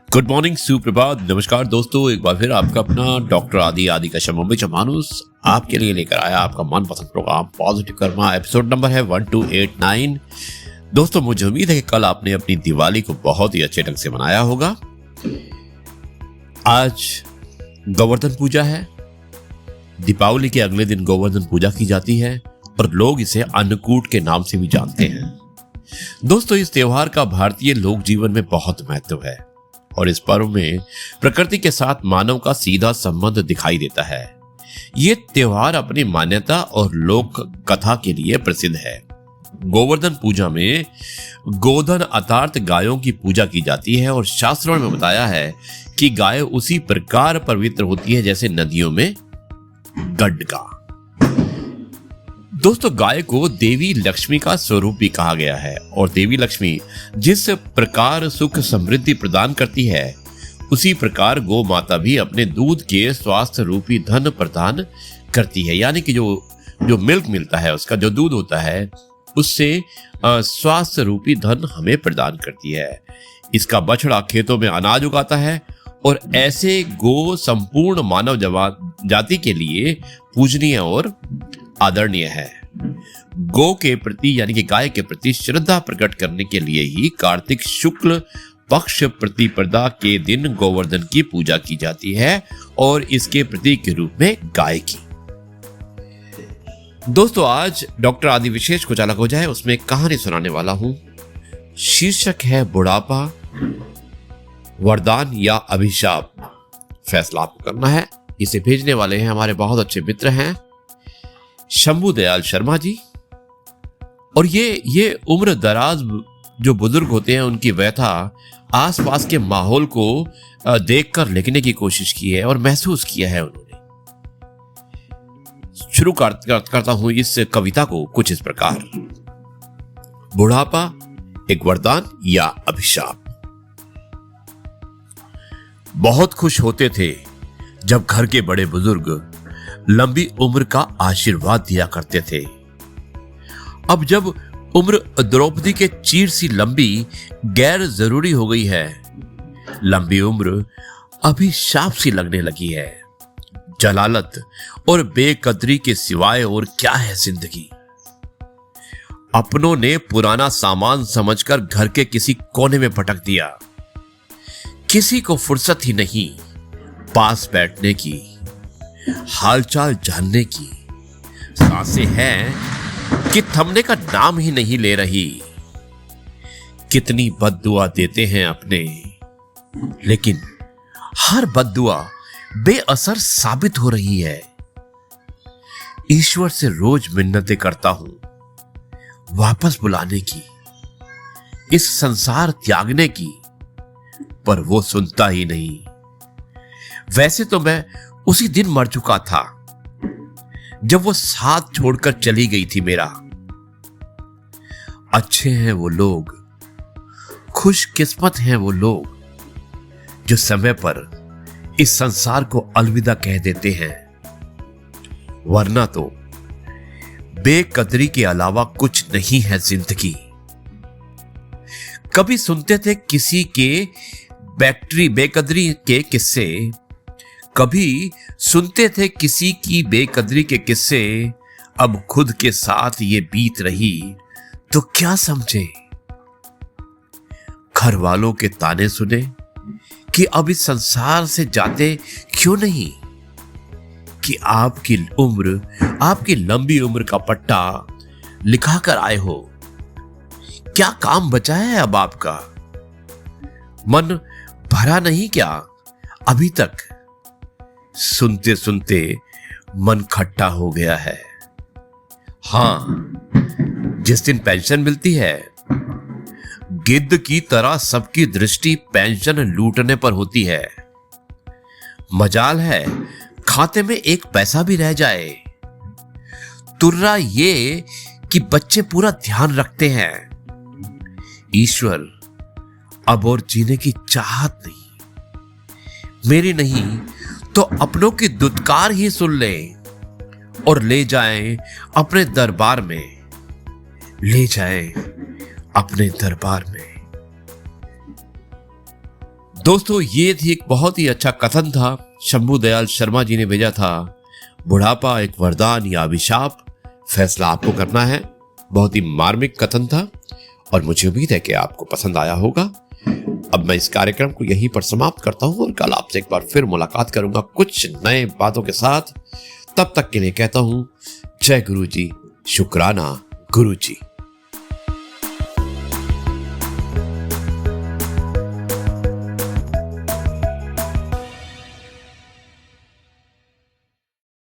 Good morning, सुप्रभात, नमस्कार दोस्तों। एक बार फिर आपका अपना डॉक्टर आदि का शम्भू मानुस आपके लिए लेकर आया आपका मनपसंद program positive karma. Episode number है 1289। दोस्तों, मुझे उम्मीद है कि कल आपने अपनी दिवाली को बहुत ही अच्छे ढंग से मनाया होगा। आज गोवर्धन पूजा है। दीपावली के अगले दिन गोवर्धन पूजा की जाती है और लोग इसे अन्नकूट के नाम से भी जानते हैं। दोस्तों, इस त्योहार का भारतीय लोक जीवन में बहुत महत्व है और इस पर्व में प्रकृति के साथ मानव का सीधा संबंध दिखाई देता है। ये त्योहार अपनी मान्यता और लोक कथा के लिए प्रसिद्ध है। गोवर्धन पूजा में गोधन अर्थात गायों की पूजा की जाती है और शास्त्रों में बताया है कि गाय उसी प्रकार पवित्र होती है जैसे नदियों में गड्ढा। दोस्तों, गाय को देवी लक्ष्मी का स्वरूप भी कहा गया है और देवी लक्ष्मी जिस प्रकार सुख समृद्धि प्रदान करती है उसी प्रकार गौ माता भी अपने दूध के स्वास्थ्य रूपी धन प्रदान करती है। यानी कि जो मिल्क मिलता है, उसका जो दूध होता है, उससे स्वास्थ्य रूपी धन हमें प्रदान करती है। इसका बछड़ा खेतों में अनाज उगाता है और ऐसे गो संपूर्ण मानव जाति के लिए पूजनीय और आदरणीय है। गौ के प्रति यानी कि गाय के प्रति श्रद्धा प्रकट करने के लिए ही कार्तिक शुक्ल पक्ष प्रतिपदा के दिन गोवर्धन की पूजा की जाती है और इसके प्रतीक के रूप में गाय की। दोस्तों, आज डॉक्टर आदि विशेष को चालक हो जाए उसमें एक कहानी सुनाने वाला हूं। शीर्षक है बुढ़ापा, वरदान या अभिशाप। फैसला आपको करना है। इसे भेजने वाले हैं हमारे बहुत अच्छे मित्र हैं शंभू दयाल शर्मा जी। और ये उम्र दराज जो बुजुर्ग होते हैं उनकी व्यथा आसपास के माहौल को देखकर लिखने की कोशिश की है और महसूस किया है उन्होंने। शुरू करता हूं इस कविता को कुछ इस प्रकार। बुढ़ापा एक वरदान या अभिशाप। बहुत खुश होते थे जब घर के बड़े बुजुर्ग लंबी उम्र का आशीर्वाद दिया करते थे। अब जब उम्र द्रौपदी के चीर सी लंबी गैर जरूरी हो गई है, लंबी उम्र अभिशाप सी लगने लगी है। जलालत और बेकदरी के सिवाय और क्या है जिंदगी। अपनों ने पुराना सामान समझकर घर के किसी कोने में पटक दिया। किसी को फुर्सत ही नहीं पास बैठने की, हालचाल जानने की। सांसें हैं कि थमने का नाम ही नहीं ले रही। कितनी बद्दुआ देते हैं अपने, लेकिन हर बद्दुआ बेअसर साबित हो रही है। ईश्वर से रोज मिन्नतें करता हूं वापस बुलाने की, इस संसार त्यागने की, पर वो सुनता ही नहीं। वैसे तो मैं उसी दिन मर चुका था जब वो साथ छोड़कर चली गई थी मेरा। अच्छे हैं वो लोग, खुशकिस्मत हैं वो लोग जो समय पर इस संसार को अलविदा कह देते हैं, वरना तो बेकदरी के अलावा कुछ नहीं है जिंदगी। कभी सुनते थे किसी के बेकदरी के किस्से, कभी सुनते थे किसी की बेकदरी के किस्से। अब खुद के साथ ये बीत रही तो क्या समझे। घर वालों के ताने सुने कि अब इस संसार से जाते क्यों नहीं, कि आपकी लंबी उम्र का पट्टा लिखा कर आए हो। क्या काम बचा है अब आपका। मन भरा नहीं क्या अभी तक। सुनते सुनते मन खट्टा हो गया है। हां, जिस दिन पेंशन मिलती है, गिद्ध की तरह सबकी दृष्टि पेंशन लूटने पर होती है। मजाल है खाते में एक पैसा भी रह जाए। तुर्रा ये कि बच्चे पूरा ध्यान रखते हैं। ईश्वर अब और जीने की चाहत नहीं। मेरी नहीं तो अपनों की दुत्कार ही सुन ले और ले जाएं अपने दरबार में, ले जाएं अपने दरबार में। दोस्तों, ये थी एक बहुत ही अच्छा कथन था, शंभू दयाल शर्मा जी ने भेजा था। बुढ़ापा एक वरदान या अभिशाप, फैसला आपको करना है। बहुत ही मार्मिक कथन था और मुझे उम्मीद है कि आपको पसंद आया होगा। अब मैं इस कार्यक्रम को यहीं पर समाप्त करता हूं और कल आपसे एक बार फिर मुलाकात करूंगा कुछ नए बातों के साथ। तब तक के लिए कहता हूं जय गुरु जी, शुक्राना गुरु जी।